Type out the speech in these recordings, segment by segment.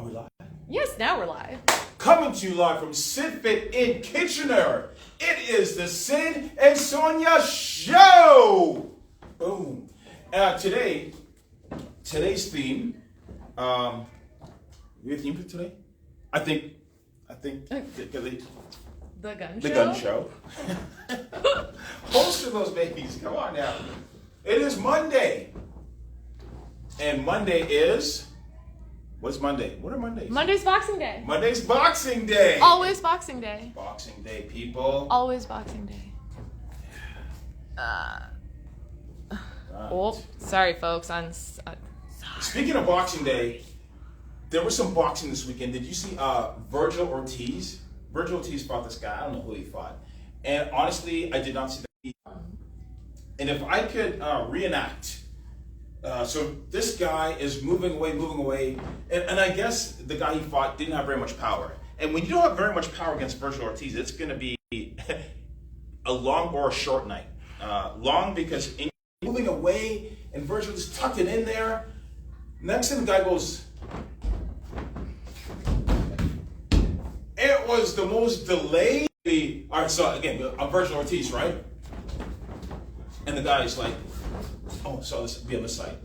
Are we live? Yes, now we're live. Coming to you live from SydFIT in Kitchener. It is the Syd and Sonya show. Boom. Today's theme. We have a theme for today? I think. The gun show. The gun show. Host of those babies. Come on now. It is Monday. And Monday is. What's Monday? What are Mondays? Monday's Boxing Day. Monday's Boxing Day. Always Boxing Day. Boxing Day, people. Always Boxing Day. Oh, sorry, folks. Sorry. Speaking of Boxing Day, there was some boxing this weekend. Did you see Virgil Ortiz? Virgil Ortiz fought this guy. I don't know who he fought. And honestly, I did not see that. And if I could reenact. So this guy is moving away, and I guess the guy he fought didn't have very much power. And when you don't have very much power against Virgil Ortiz, it's going to be a long or a short night. Long because moving away, and Virgil just tucked it in there. Next thing the guy goes, it was the most delayed. All right, so again, I'm Virgil Ortiz, right? And the guy's like, oh, so this be on the side.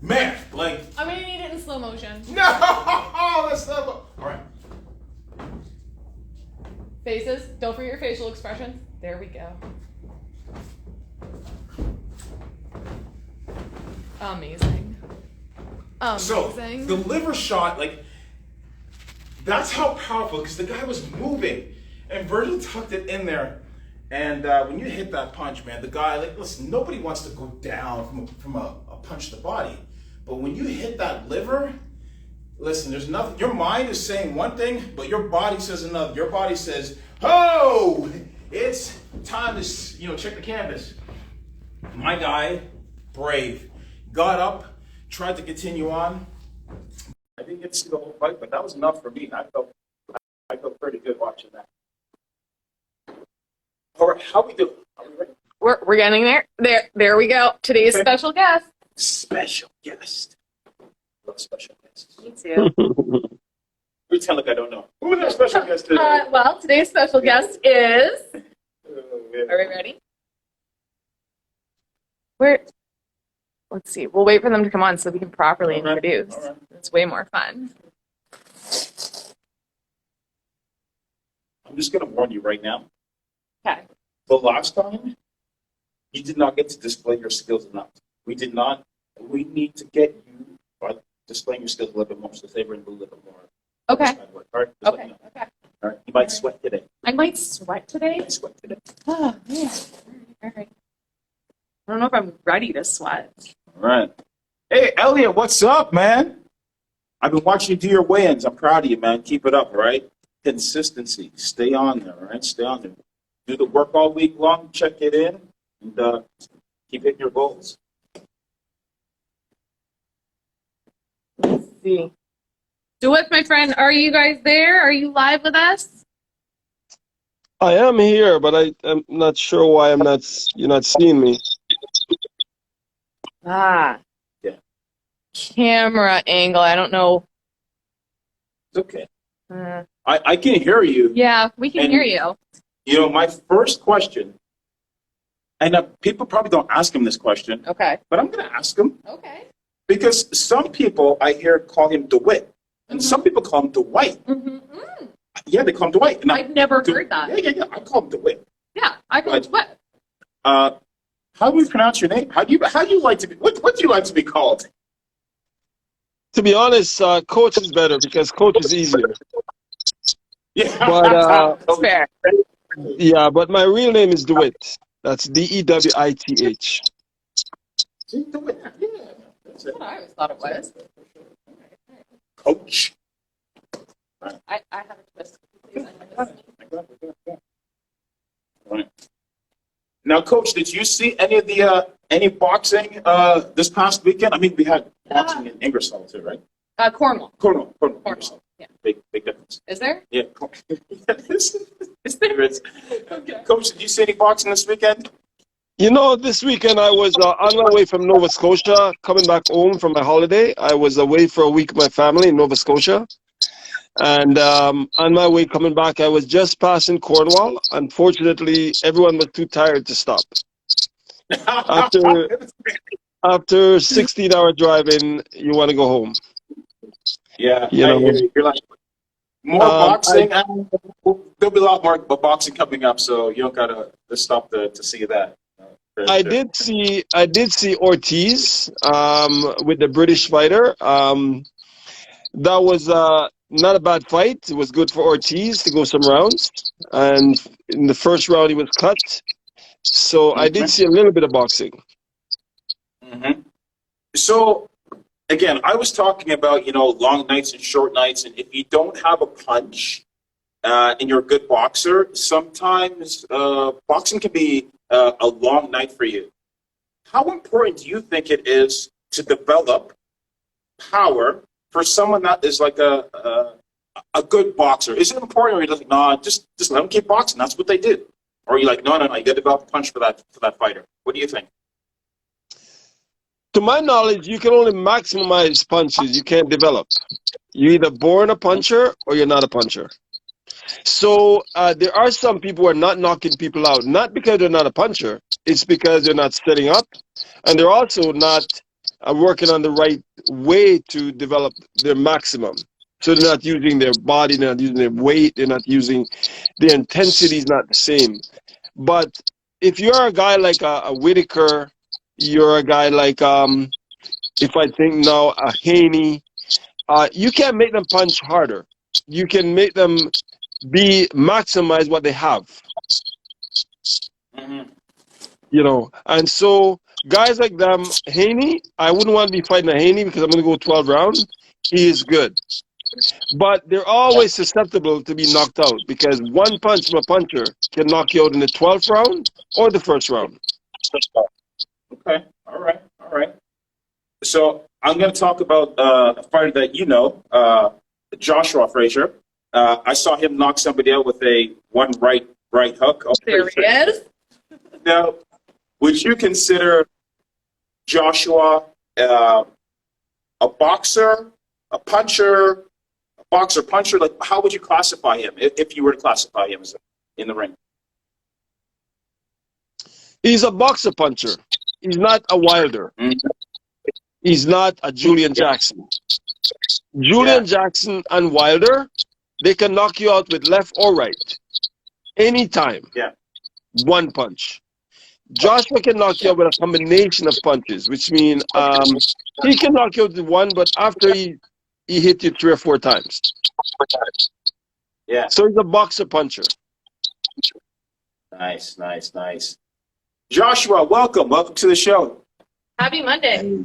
Man, like. I'm gonna need it in slow motion. No, that's not. All right. Faces. Don't forget your facial expressions. There we go. Amazing. So the liver shot, like, that's how powerful. Because the guy was moving, and Virgil tucked it in there. And when you hit that punch, man, the guy, like, listen, nobody wants to go down from a punch to the body. But when you hit that liver, listen, there's nothing. Your mind is saying one thing, but your body says another. Your body says, oh, it's time to, check the canvas. My guy, brave, got up, tried to continue on. I didn't get to see the whole fight, but that was enough for me. I felt pretty good watching that. All right, how we doing? Are we ready? We're getting there. There we go. Today's special guest. Special guest. Love special guests. Me too. You tell like I don't know. Who is our special guest today? Well, today's special guest is. Are we ready? Let's see. We'll wait for them to come on so we can properly introduce. All right. It's way more fun. I'm just going to warn you right now. Okay. The last time, you did not get to display your skills enough. We did not. We need to get you by displaying your skills a little bit more, so savoring a little bit more. Okay. All right. Okay. Okay. All right. You might sweat today. I might sweat today. You might sweat today. Oh man. All right. I don't know if I'm ready to sweat. All right. Hey, Elliot, what's up, man? I've been watching you do your weigh-ins. I'm proud of you, man. Keep it up, all right? Consistency. Stay on there, all right? Stay on there. Do the work all week long, check it in, and keep hitting your goals. Let's see. Dewith, my friend, are you guys there? Are you live with us? I am here, but I'm not sure why you're not seeing me. Yeah. Camera angle. I don't know. It's okay. I can hear you. Yeah, we can hear you. My first question, and people probably don't ask him this question. Okay. But I'm going to ask him. Okay. Because some people I hear call him DeWitt, and some people call him DeWitt. Mm-hmm. Yeah, they call him DeWitt. And I've never heard that. Yeah. I call him DeWitt. Yeah, I call him DeWitt. How do we pronounce your name? How do you like to be? What do you like to be called? To be honest, coach is better because coach is easier. Yeah, but that's fair. Yeah, but my real name is DeWitt. That's DEWITH. DeWitt. Yeah, that's That's what I always thought it was. Coach. I have a twist. Right. Now, Coach, did you see any of the any boxing this past weekend? I mean, we had boxing in Eᴾᴵsᴼᴰᴱ too, right? Cornwall. Cornwall. Yeah. Big difference. Is there? Yeah. Is there? Okay. Coach, did you see any boxing this weekend? You know, this weekend I was on my way from Nova Scotia, coming back home from my holiday. I was away for a week with my family in Nova Scotia. And on my way coming back, I was just passing Cornwall. Unfortunately, everyone was too tired to stop. After 16-hour driving, you want to go home. Yeah, You I know. hear you. You're like, more boxing. There'll be a lot more boxing coming up, so you don't gotta stop to see that. I did see Ortiz with the British fighter. That was not a bad fight. It was good for Ortiz to go some rounds, and in the first round he was cut. So I did see a little bit of boxing. Mm-hmm. So again, I was talking about long nights and short nights, and if you don't have a punch and you're a good boxer, sometimes boxing can be a long night for you. How important do you think it is to develop power for someone that is like a good boxer? Is it important, or are you like, no, just let them keep boxing? That's what they did. Or are you like, no, you got to develop a punch for that fighter? What do you think? To my knowledge, you can only maximize punches. You can't develop. You're either born a puncher or you're not a puncher. So there are some people who are not knocking people out, not because they're not a puncher. It's because they're not setting up, and they're also not working on the right way to develop their maximum. So they're not using their body, they're not using their weight, they're not using their intensity is not the same. But if you're a guy like a Whitaker, you're a guy like if I think now a Haney, you can't make them punch harder. You can make them maximize what they have. Mm-hmm. And so guys like them, Haney, I wouldn't want to be fighting a Haney because I'm going to go 12 rounds. He is good. But they're always susceptible to be knocked out because one punch from a puncher can knock you out in the 12th round or the first round. Okay. All right. So I'm going to talk about a fighter that Joshua Frazer. I saw him knock somebody out with one right hook. There he is. Now, would you consider Joshua a boxer, a puncher, a boxer puncher? Like, how would you classify him if you were to classify him in the ring? He's a boxer puncher. He's not a Wilder. Mm-hmm. He's not a Julian Jackson. Julian Jackson and Wilder, they can knock you out with left or right. Anytime. Yeah. One punch. Joshua can knock you out with a combination of punches, which means he can knock you out with one, but after he hit you 3 or 4 times. Yeah. So he's a boxer puncher. Nice. Joshua, welcome to the show. Happy Monday.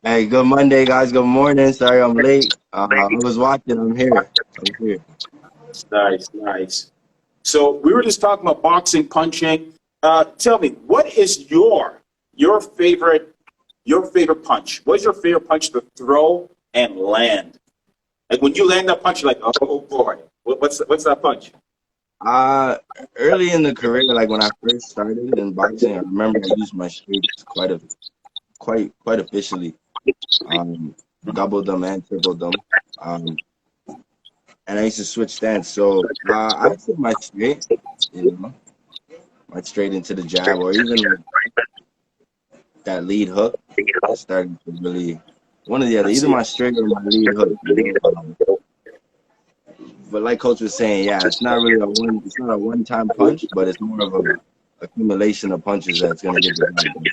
Hey, good Monday, guys. Good morning. Sorry I'm late. I was watching. I'm here. Nice. So we were just talking about boxing, punching. Tell me, what is your favorite punch? What is your favorite punch to throw and land? Like when you land that punch, you're like, oh boy, what's that punch? Early in the career, like when I first started in boxing, I remember I used my straights quite efficiently. Doubled them and tripled them. And I used to switch stance. So I put my straight, straight into the jab, or even that lead hook. I started to really one or the other, either my straight or my lead hook. But like Coach was saying, it's not really a one-time punch, but it's more of a accumulation of punches that's gonna get the job done.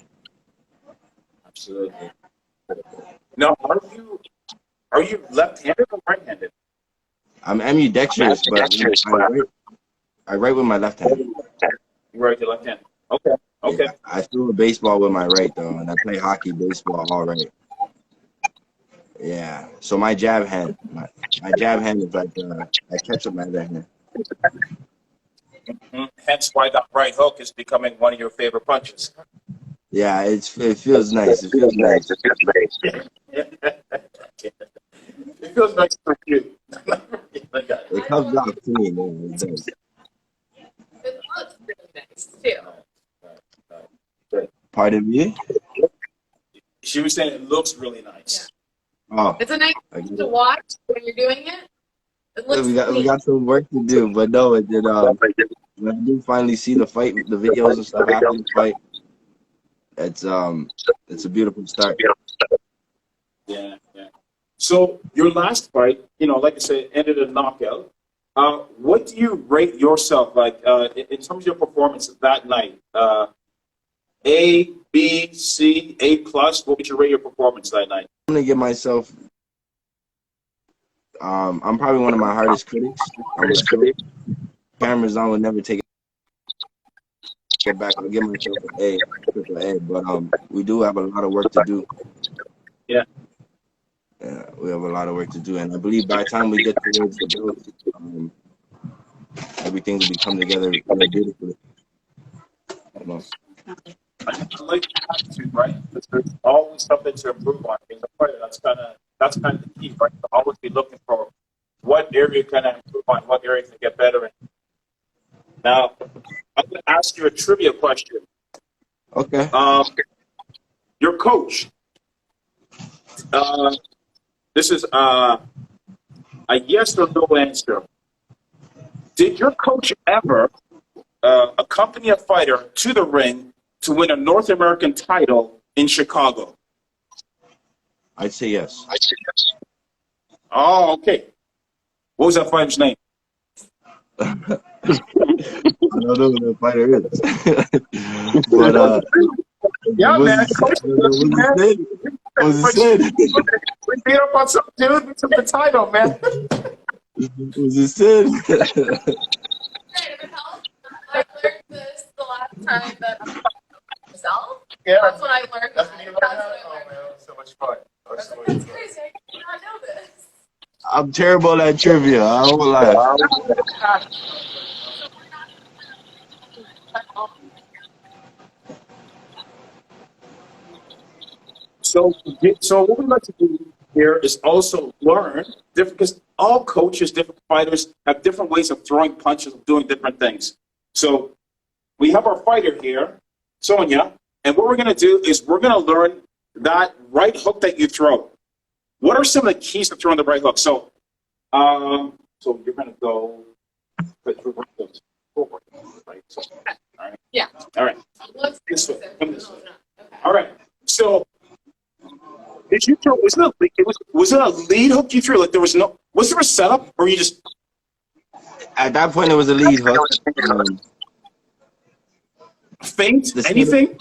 Absolutely. Now, are you left-handed or right-handed? I'm ambidextrous, but I write with my left hand. You write with your left hand. Okay. Yeah, I threw a baseball with my right though, and I play hockey, baseball, all right. Yeah. So my jab hand is like I catch up my other hand. Mm-hmm. Hence why that right hook is becoming one of your favorite punches. Yeah, it feels nice. It feels nice. It feels nice for you. It comes out to me, man. It does. It looks really nice too. Pardon me? She was saying it looks really nice. Oh, It's a nice thing to watch when you're doing it. It looks we clean. got some work to do, but no, it did. When I do finally see the fight, the videos and stuff after the fight, it's a beautiful start. Yeah, yeah. So your last fight, you know, like I said, ended in a knockout. What do you rate yourself like in terms of your performance that night? A, B, C, A plus. What would you rate your performance that night? I'm gonna give myself. I'm probably one of my hardest critics. Cameras on would never take it back. I'll give myself an A, triple A. But we do have a lot of work to do. Yeah. Yeah, we have a lot of work to do, and I believe by the time we get towards the belt, everything will come together really beautifully. I like the attitude, right? There's always something to improve on. Being a fighter, that's kind of the key, right? To always be looking for what area can I improve on, what area can get better in. Now, I'm going to ask you a trivia question. Okay. Your coach. This is a yes or no answer. Did your coach ever accompany a fighter to the ring to win a North American title in Chicago? I'd say yes. Oh, okay. What was that fighter's name? I don't know who the fighter is. But yeah, man. Was it Syd? We beat up on some dude. We took the title, man. Was it Syd? I learned this the last time that I was myself. Yeah. That's what I learned. That's what you learned. Oh, man, that was so much fun. That's crazy. I did not know this. I'm terrible at trivia. I won't lie. So what we like to do here is also learn different, because all coaches, different fighters have different ways of throwing punches, of doing different things. So we have our fighter here, Sonya, and what we're going to do is we're going to learn that right hook that you throw. What are some of the keys to throwing the right hook? So, so you're going to go forward, right? So, all right. Yeah. All right. This way. Come this way. All right. So, did you throw? Was it a lead hook you threw? Like was there a setup, or you just? At that point, it was a lead hook. Feint? Anything?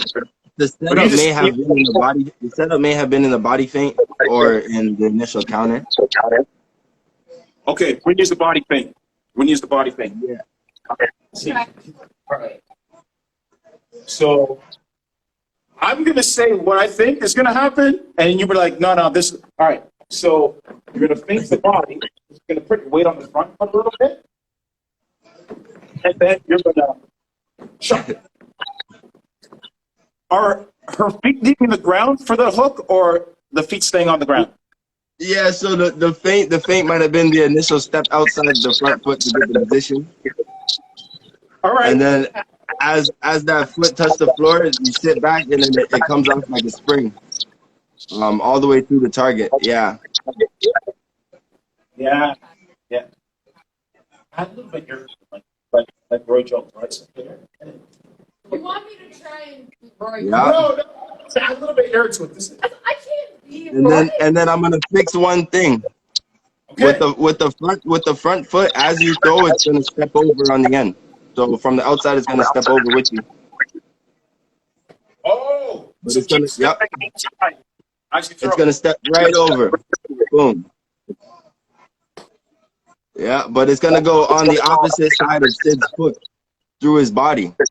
The setup may have been in the body. The setup may have been in the body feint or in the initial counter. Okay, when you use the body feint. Yeah. Okay. See. All right. So I'm gonna say what I think is gonna happen, and you were like, no, this. All right. So you're gonna feint the body. You're gonna put your weight on the front foot a little bit, and then you're gonna shove. Are her feet leaving the ground for the hook, or the feet staying on the ground? Yeah. So the feint might have been the initial step outside the front foot to get the position. All right. And then as that foot touched the floor, you sit back, and then it comes off like a spring, all the way through the target. Yeah. Yeah. Yeah. I had a little bit here, like Roy Jones, right? So You want me to try and be right? Yeah. No. Add a little bit air to it. I can't be And right. then I'm gonna fix one thing. Okay. With the front foot, as you throw, it's gonna step over on the end. So from the outside, it's gonna step over with you. Oh, But so it's gonna, keep stepping inside as you throw. It's gonna step right over. Boom. Yeah, but it's gonna go on the opposite side of Syd's foot through his body. It's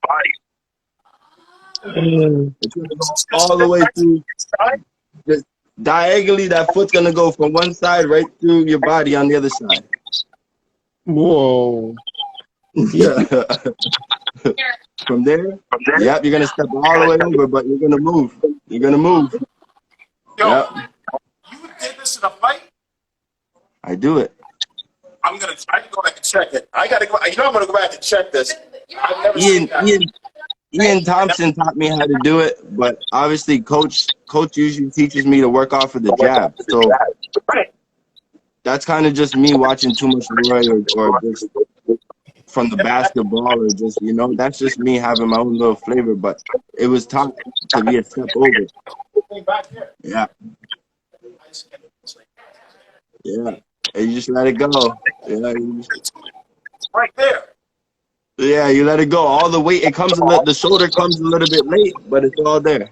gonna go all the way through. Just diagonally, that foot's gonna go from one side right through your body on the other side. Whoa. Yeah. From there, yep, you're gonna step all the way over, but you're gonna move. You're gonna move. Yo, Yep. you did this in a fight? I do it. I can go back and check it. I gotta go. I'm gonna go back and check this. I've never seen Ian, that. Ian Thompson taught me how to do it, but obviously coach usually teaches me to work off of the jab. So that's kind of just me watching too much Roy or just from the basketball, or just, you know, that's just me having my own little flavor, but it was taught to be a step over. Yeah. Yeah. And you just let it go. Yeah, Right there. Yeah, you let it go. All the weight, it comes the shoulder comes a little bit late, but it's all there.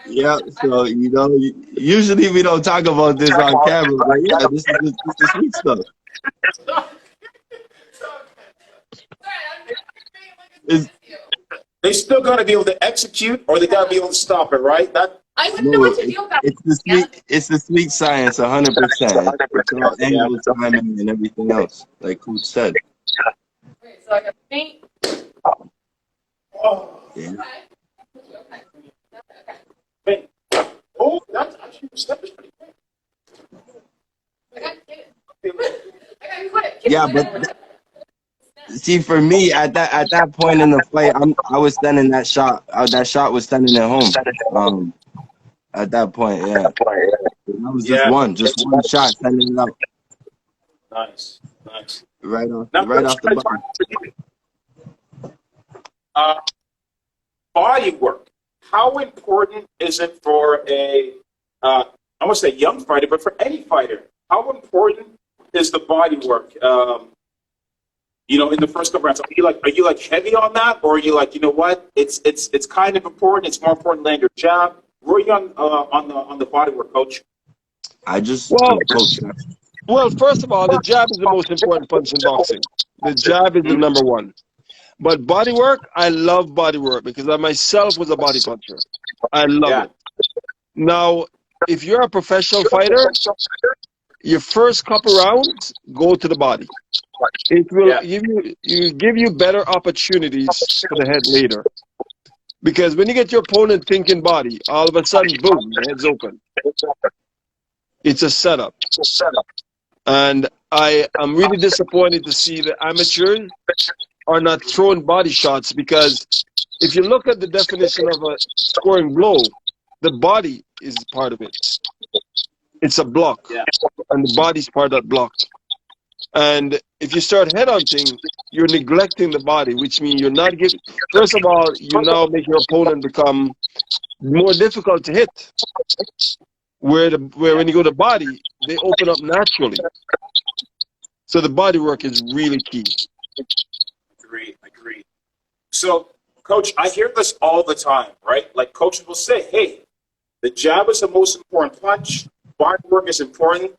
Yeah, so, you know, usually we don't talk about this on camera, but yeah, this is the sweet stuff. They still got to be able to execute, or they got to be able to stop it, right? I wouldn't know what to do about it. It's the sweet science, 100%. It's all angle, timing, and everything else, like Coach said. Okay, so I got paint. Yeah. Wait. Oh, that's actually step is pretty quick. I got it. I got it. Yeah, but see, for me, at that point in the fight, I was sending that shot. That shot was sending it home. At that point, yeah. That was just one shot, sending it out. Nice. Right off the button. Body work. How important is it for I want to say young fighter, but for any fighter? How important is the body work? You know, in the first couple rounds, are you like heavy on that, or are you like, you know what? It's kind of important. It's more important than your jab. Where are you on the body work, coach? Well, first of all, the jab is the most important punch in boxing. The jab is the number one. But body work, I love body work because I myself was a body puncher. I love it. Now, if you're a professional fighter, your first couple rounds, go to the body. It will give you better opportunities for the head later. Because when you get your opponent thinking body, all of a sudden, boom, the head's open. It's a setup. And I am really disappointed to see the amateurs are not throwing body shots, because if you look at the definition of a scoring blow, the body is part of it. It's a block, and the body's part of that block. And if you start head hunting, you're neglecting the body, which means you're not giving. First of all, you now make your opponent become more difficult to hit. Where when you go to body, they open up naturally. So the body work is really key. Agree. So, coach, I hear this all the time, right? Like coaches will say, "Hey, the jab is the most important punch. Body work is important."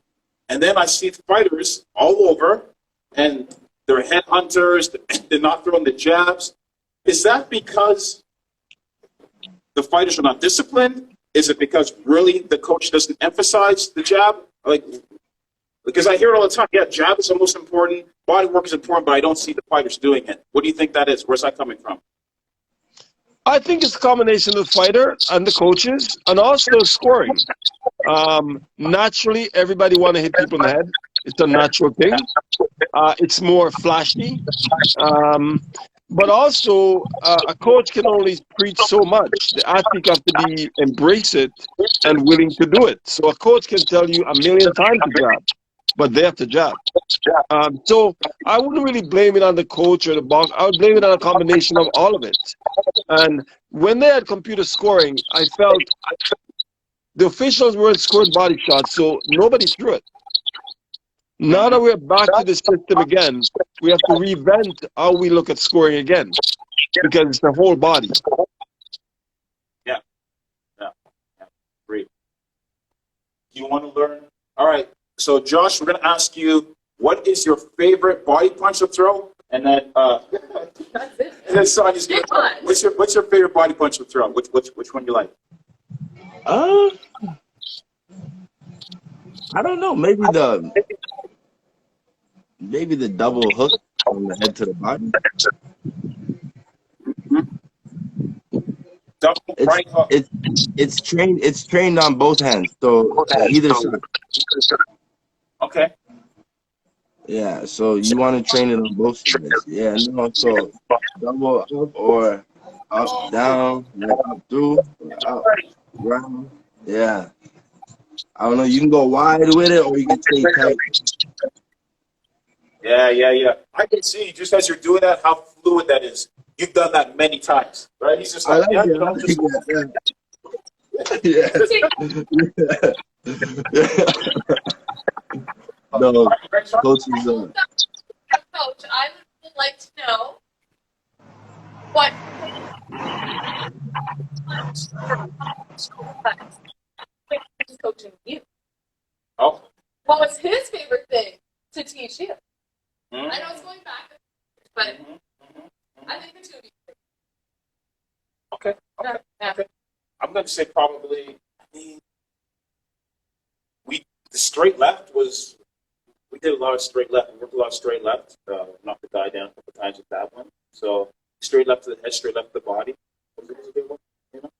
And then I see fighters all over, and they're headhunters. They're not throwing the jabs. Is that because the fighters are not disciplined? Is it because really the coach doesn't emphasize the jab? Because I hear it all the time. Yeah, jab is the most important. Body work is important, but I don't see the fighters doing it. What do you think that is? Where's that coming from? I think it's a combination of the fighter and the coaches, and also scoring. Naturally, everybody want to hit people in the head. It's a natural thing. It's more flashy. But also, a coach can only preach so much. The athlete has to embrace it and willing to do it. So a coach can tell you a million times to jab, but they have to jab. So I wouldn't really blame it on the coach or the box. I would blame it on a combination of all of it. And when they had computer scoring, I felt the officials weren't scoring body shots, so nobody threw it. Now that we're back to the system again, we have to revamp how we look at scoring again, because it's the whole body. Yeah. Great. You want to learn? All right. So, Josh, we're going to ask you, what is your favorite body punch to throw? And then, and then Sonya's going to what's your favorite body punch to throw? Which one you like? I don't know. Maybe the double hook from the head to the body. It's trained on both hands, so either side. Okay. Yeah, so you want to train it on both sides. Yeah, no, so double up or up, down, like up through, up, round. Yeah. I don't know, you can go wide with it or you can stay tight. Yeah. I can see just as you're doing that how fluid that is. You've done that many times, right? He's just like, yeah, you know, just. Yeah. No, coach is Coach, I would like to know what he's coaching you. Oh. What was his favorite thing to teach you? Mm-hmm. I know it's going back, but I think the two of you. Okay. Yeah. Okay. I'm going to say probably. The straight left was. We did a lot of straight left. We worked a lot of straight left. Knocked the guy down a couple times with that one. So straight left to the head, straight left to the body. Was a good one. You know,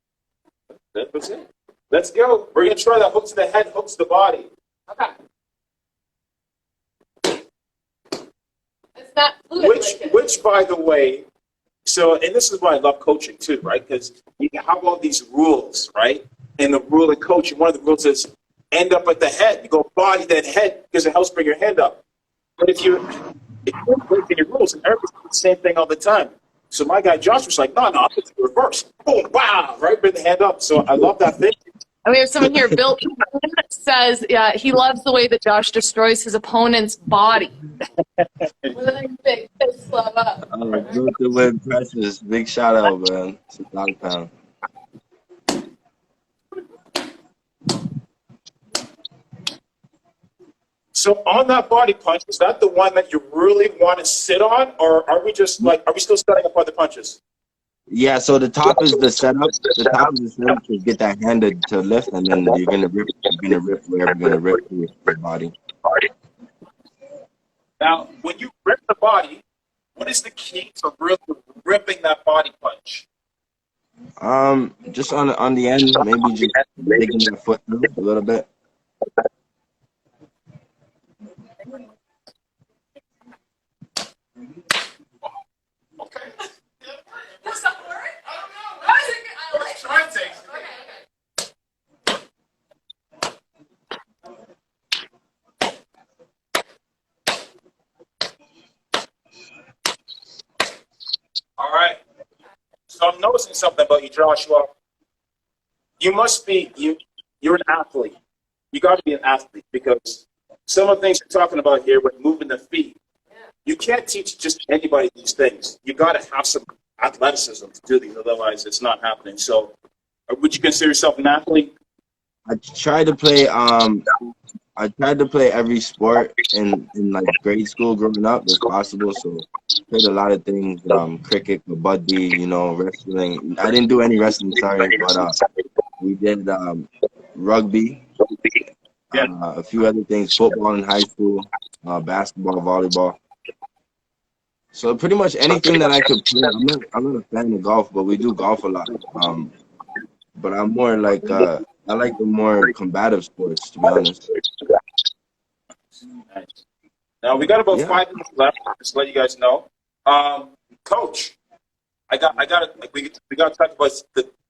that was it. Let's go. We're gonna try that hook to the head, hook to the body. Okay. It's not fluid. Which, by the way, so and this is why I love coaching too, right? Because you have all these rules, right? And the rule of coaching, one of the rules is end up at the head. You go body, then head, because it helps bring your hand up. But if you're breaking your rules, and everybody's doing the same thing all the time. So my guy Josh was like, no, I'm going to do the reverse. Boom, wow, right, bring the hand up. So I love that thing. And we have someone here, Bill says he loves the way that Josh destroys his opponent's body. With a big fist slap up. Precious. Big shout out, man. It's a dog pound. So on that body punch, is that the one that you really want to sit on, or are we just like, are we still setting up other punches? Yeah, so the top is the setup. The top is the setup to get that hand to lift, and then you're gonna rip wherever you're gonna rip through your body. Now, when you rip the body, what is the key to really ripping that body punch? Just on the end, maybe just digging your foot through a little bit. Okay. Does that work? I don't know. I like it. All right. So I'm noticing something about you, Joshua. You must be you're an athlete. You got to be an athlete because some of the things you're talking about here with moving the feet, you can't teach just anybody these things. You got to have some athleticism to do these, otherwise it's not happening. So, would you consider yourself an athlete? I tried to play. I tried to play every sport in like grade school growing up as possible. So played a lot of things, cricket, kabaddi, wrestling. I didn't do any wrestling, sorry, but we did rugby, a few other things, football in high school, basketball, volleyball. So pretty much anything that I could play. I'm not a fan of golf, but we do golf a lot. But I'm more like I like the more combative sports, to be honest. Nice. Now we got about 5 minutes left. Just to let you guys know, Coach. We got to talk about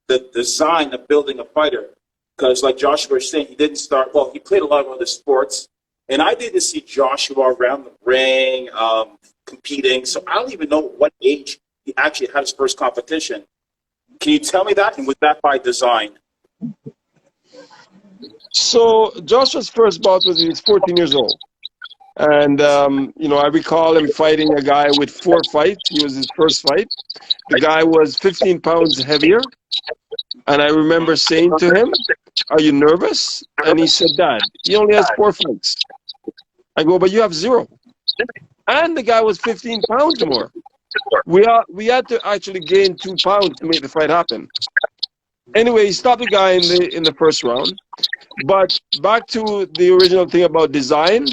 the design of building a fighter, because like Joshua was saying, he didn't start. Well, he played a lot of other sports, and I didn't see Joshua around the ring competing. So I don't even know what age he actually had his first competition. Can you tell me that? And was that by design? So Joshua's first bout was he was 14 years old. And, I recall him fighting a guy with 4 fights. He was his first fight. The guy was 15 pounds heavier. And I remember saying to him, "Are you nervous?" And he said, "Dad, he only has 4 fights." I go, "But you have 0. And the guy was 15 pounds more. We had to actually gain 2 pounds to make the fight happen. Anyway, he stopped the guy in the first round. But back to the original thing about design.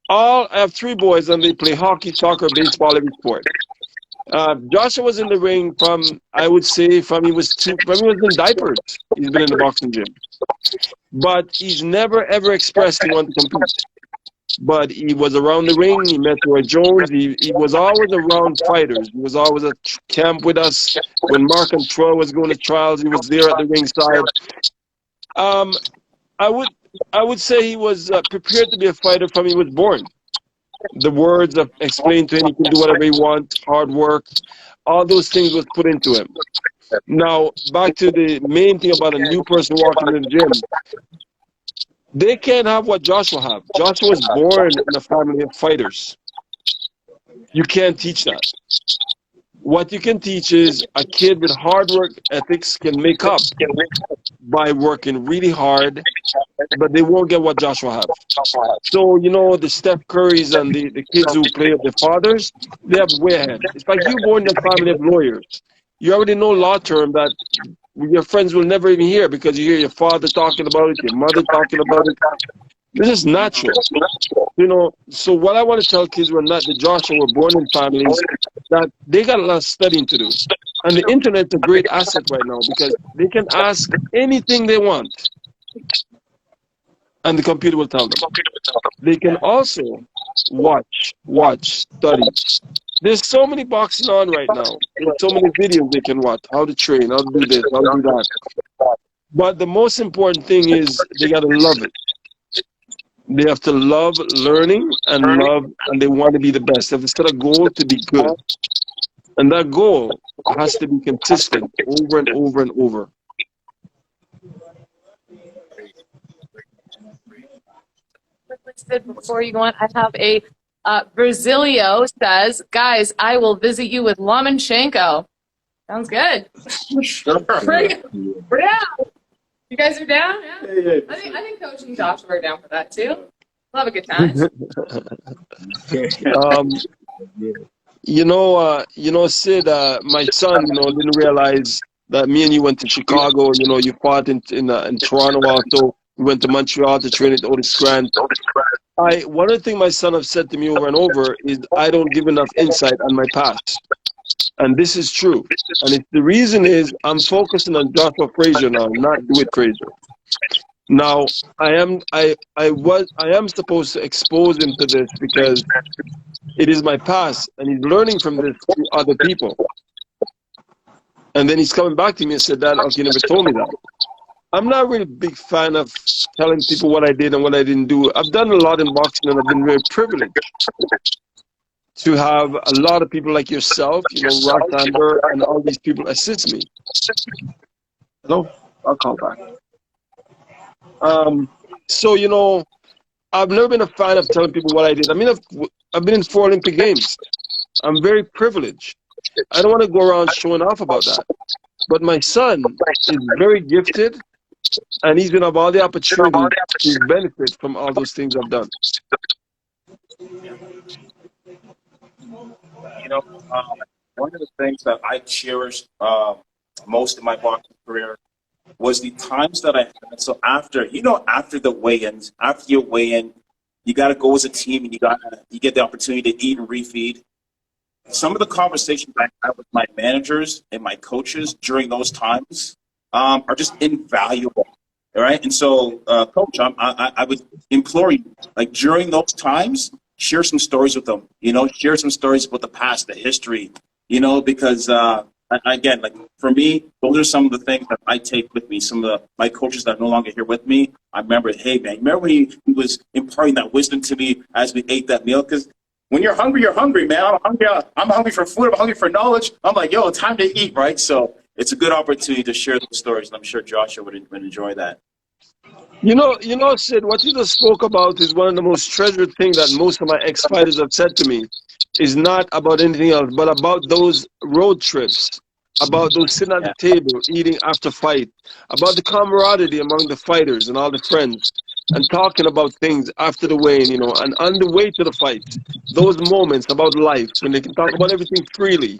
I have 3 boys and they play hockey, soccer, baseball, every sport. Joshua was in the ring from he was in diapers. He's been in the boxing gym. But he's never ever expressed he wanted to compete. but he was around the ring. He met Roy Jones. He was always around fighters. He was always at camp with us. When Mark and Troy was going to trials, he was there at the ringside. I would say he was prepared to be a fighter from he was born. The words of explain to him he can do whatever he wants, hard work, all those things was put into him. Now, back to the main thing about a new person walking in the gym. They can't have what Joshua have. Joshua was born in a family of fighters. You can't teach that. What you can teach is a kid with hard work ethics can make up by working really hard, but they won't get what Joshua have. So, you know, the Steph Currys and the kids who play with their fathers, they have way ahead. It's like you born in a family of lawyers. You already know law term that your friends will never even hear because you hear your father talking about it, your mother talking about it. This is natural. You know, so what I want to tell kids who are not the Joshua were born in families, that they got a lot of studying to do. And the internet's a great asset right now because they can ask anything they want. And the computer will tell them. They can also watch, study. There's so many boxing on right now. There's so many videos they can watch. How to train, how to do this, how to do that. But the most important thing is they got to love it. They have to love learning and they want to be the best. They have to set a goal to be good. And that goal has to be consistent over and over and over. Before you go on, I have a Brazilio says, guys, I will visit you with Lomachenko. Sounds good. Sure. We're down. You guys are down? Yeah. I think Coach and Joshua are down for that too. We'll have a good time. Syd, my son, didn't realize that me and you went to Chicago. You fought in Toronto also. We went to Montreal to train at Otis Grant. One of the things my son has said to me over and over is I don't give enough insight on my past. And this is true. And the reason is I'm focusing on Joshua Frazer now, not Dewith Frazer. Now, I am supposed to expose him to this because it is my past, and he's learning from this to other people. And then he's coming back to me and said, Dad, you never told me that. I'm not really a big fan of telling people what I did and what I didn't do. I've done a lot in boxing, and I've been very privileged to have a lot of people like yourself, Rock Amber, and all these people assist me. Hello? I'll call back. I've never been a fan of telling people what I did. I mean, I've been in 4 Olympic Games. I'm very privileged. I don't want to go around showing off about that. But my son is very gifted, and he's going to have all the opportunity to benefit from all those things I've done. One of the things that I cherished most in my boxing career was the times that I had. So after the weigh-ins, after you weigh in, you got to go as a team, and you get the opportunity to eat and refeed. Some of the conversations I had with my managers and my coaches during those times are just invaluable. All right, and so, Coach, I would implore you, like during those times, share some stories with them. Share some stories about the past, the history. Because again, like for me, those are some of the things that I take with me. Some of my coaches that are no longer here with me, I remember, hey man, remember when he was imparting that wisdom to me as we ate that meal? Because when you're hungry, man. I'm hungry for food. I'm hungry for knowledge. I'm like, yo, time to eat, right? So it's a good opportunity to share those stories, and I'm sure Joshua would enjoy that. Syd, what you just spoke about is one of the most treasured things that most of my ex-fighters have said to me. Is not about anything else, but about those road trips, about those sitting at the table, eating after fight, about the camaraderie among the fighters and all the friends, and talking about things after the weigh-in, and on the way to the fight. Those moments about life when they can talk about everything freely.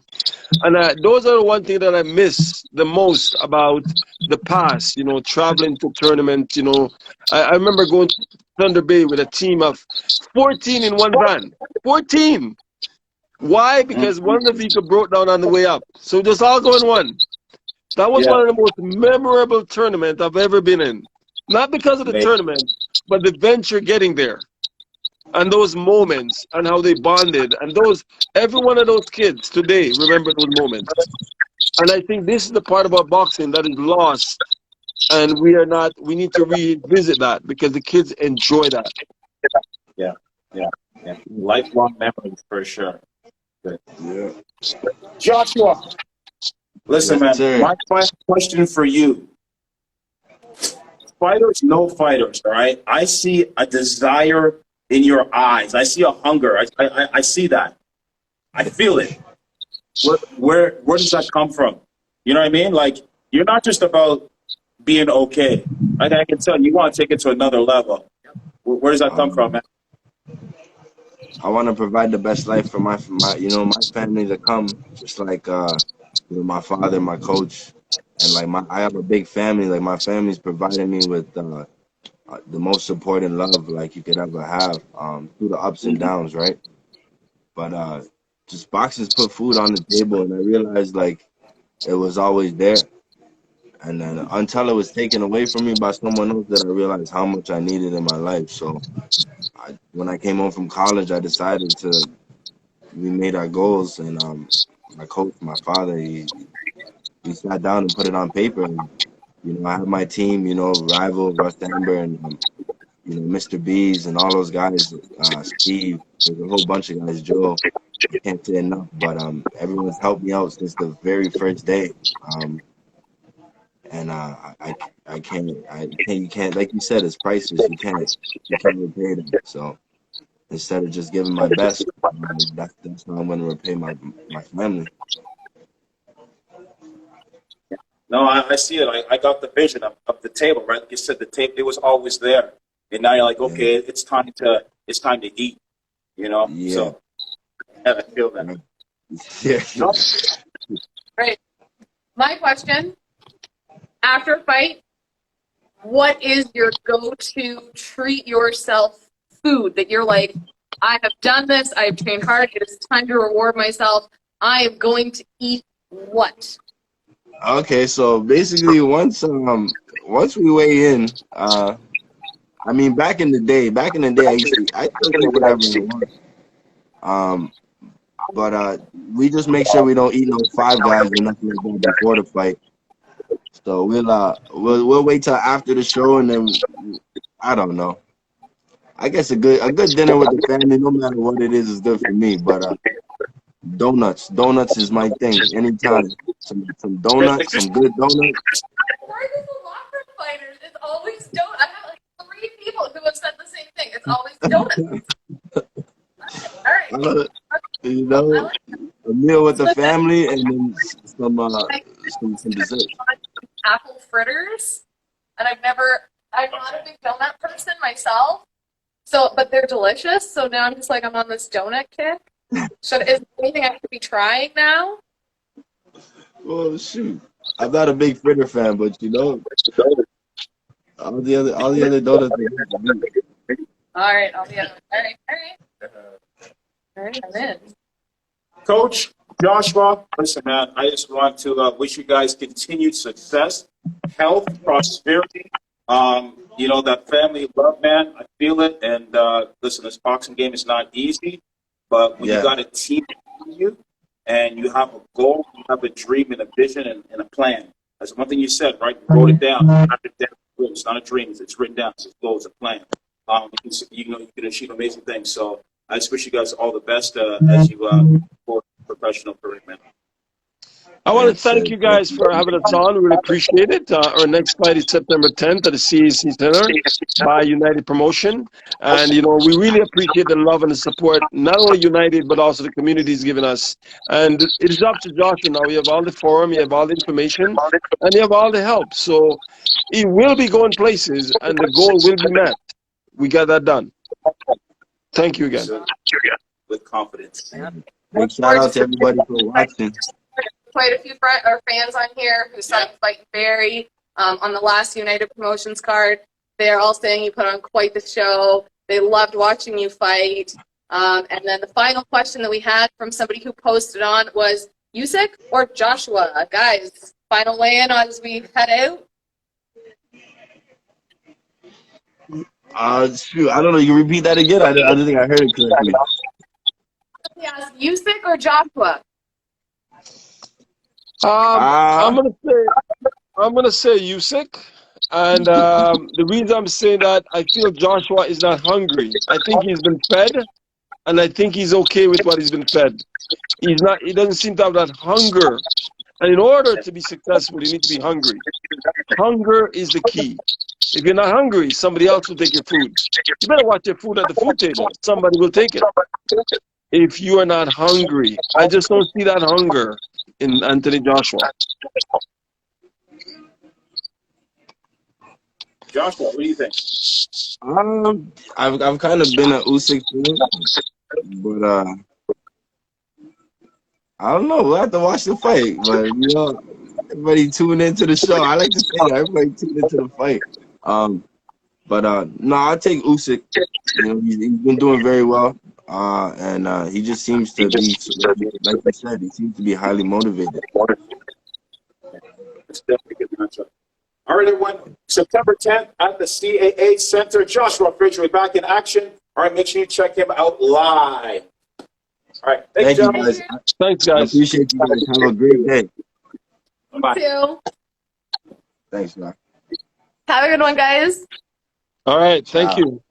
And those are the one thing that I miss the most about the past, traveling to tournaments, I remember going to Thunder Bay with a team of 14 in one van. 14! Why? Because one of the vehicles broke down on the way up. So just all go in one. That was one of the most memorable tournaments I've ever been in. Not because of the tournament, but the venture getting there. and those moments and how they bonded, and every one of those kids today remember those moments. And I think this is the part about boxing that is lost, and we need to revisit that because the kids enjoy that. Yeah, yeah, yeah. Lifelong memories for sure. Good. Yeah. Joshua, listen, Yes, man, sir. my final question for you. Fighters, no fighters, all right? I see a desire in your eyes. I see a hunger. I see that. I feel it. Where does that come from? You know what I mean? Like, you're not just about being okay. I can tell you want to take it to another level. Where does that come from, man? I want to provide the best life for my family to come, just like my father, my coach, and like I have a big family. Like my family's providing me with the most support and love like you could ever have through the ups and downs, right? But just boxing's put food on the table, and I realized like it was always there. And then until it was taken away from me by someone else, that I realized how much I needed in my life. So when I came home from college, I decided we made our goals, and my coach, my father, he sat down and put it on paper. And I have my team, Rival, Russ Amber, and Mr. B's, and all those guys, Steve. There's a whole bunch of guys, Joe. I can't say enough, but everyone's helped me out since the very first day. And I can't, you can't, like you said, it's priceless. You can't repay them. So instead of just giving my best, that's how I'm going to repay my family. No, I see it. I got the vision of the table, right? Like you said, the table, it was always there. And now you're like, okay, it's time to eat, Yeah. So I feel that. Yeah. Right. My question, after a fight, what is your go-to treat yourself food that you're like, I have done this, I have trained hard, it is time to reward myself, I am going to eat what? Okay, so basically once we weigh in, I mean back in the day I still get whatever I want. But we just make sure we don't eat no Five Guys or nothing like that before the fight. So we'll wait till after the show, and then I don't know. I guess a good dinner with the family, no matter what it is good for me. But donuts is my thing. Anytime, some donuts, some good donuts. Why does a lot of fighters? It's always donuts. I have like 3 people who have said the same thing. It's always donuts. All right. A meal with the family, and then some dessert. Apple fritters, and I'm not a big donut person myself. So, but they're delicious. So now I'm just like, I'm on this donut kick. Is there anything I should be trying now? Well, shoot, I'm not a big fritter fan, but all the other donuts. All right, All right, I'm in. Coach Joshua, listen, man, I just want to wish you guys continued success, health, prosperity. That family love, man. I feel it. And listen, this boxing game is not easy, but when you got a team with you and you have a goal, you have a dream and a vision and a plan. That's one thing you said, right? You wrote it down. It's not a dream. It's written down. It's a goal. It's a plan. You can achieve amazing things. So I just wish you guys all the best as you for professional career, man. I want to thank you guys for having us on. We really appreciate it. Our next fight is September 10th at the CAC Center by United Promotion. And, we really appreciate the love and the support, not only United, but also the community's given us. And it is up to Joshua now. We have all the forum, you have all the information, and you have all the help. So it will be going places, and the goal will be met. We got that done. Thank you again. With confidence. Big shout out to everybody for watching. Quite a few fans on here who saw you fight Barry on the last United Promotions card. They're all saying you put on quite the show. They loved watching you fight. And then the final question that we had from somebody who posted on was Usyk or Joshua? Guys, final weigh-in as we head out. Shoot, I don't know. You can repeat that again? I don't think I heard it correctly. Yes, Usyk or Joshua? I'm gonna say Usyk, and the reason I'm saying that, I feel Joshua is not hungry. I think he's been fed, and I think he's okay with what he's been fed. He's not. He doesn't seem to have that hunger. And in order to be successful, you need to be hungry. Hunger is the key. If you're not hungry, somebody else will take your food. You better watch your food at the food table. Somebody will take it. If you are not hungry, I just don't see that hunger in Anthony Joshua. Joshua, what do you think? I've kind of been an Usyk fan, but I don't know. We'll have to watch the fight. But you know, everybody tune into the show. I like to say that. Everybody tune into the fight. No, I'll take Usyk. You know, he's been doing very well. And he just seems to be, like you said, he seems to be highly motivated. It's definitely a good matchup. All right, everyone. September 10th at the CAA Center. Joshua Frazer will be back in action. All right, make sure you check him out live. All right, thank you, guys. Thanks, guys. I appreciate you guys. Have a great day. Bye. You too. Thanks, man. Have a good one, guys. All right, thank you.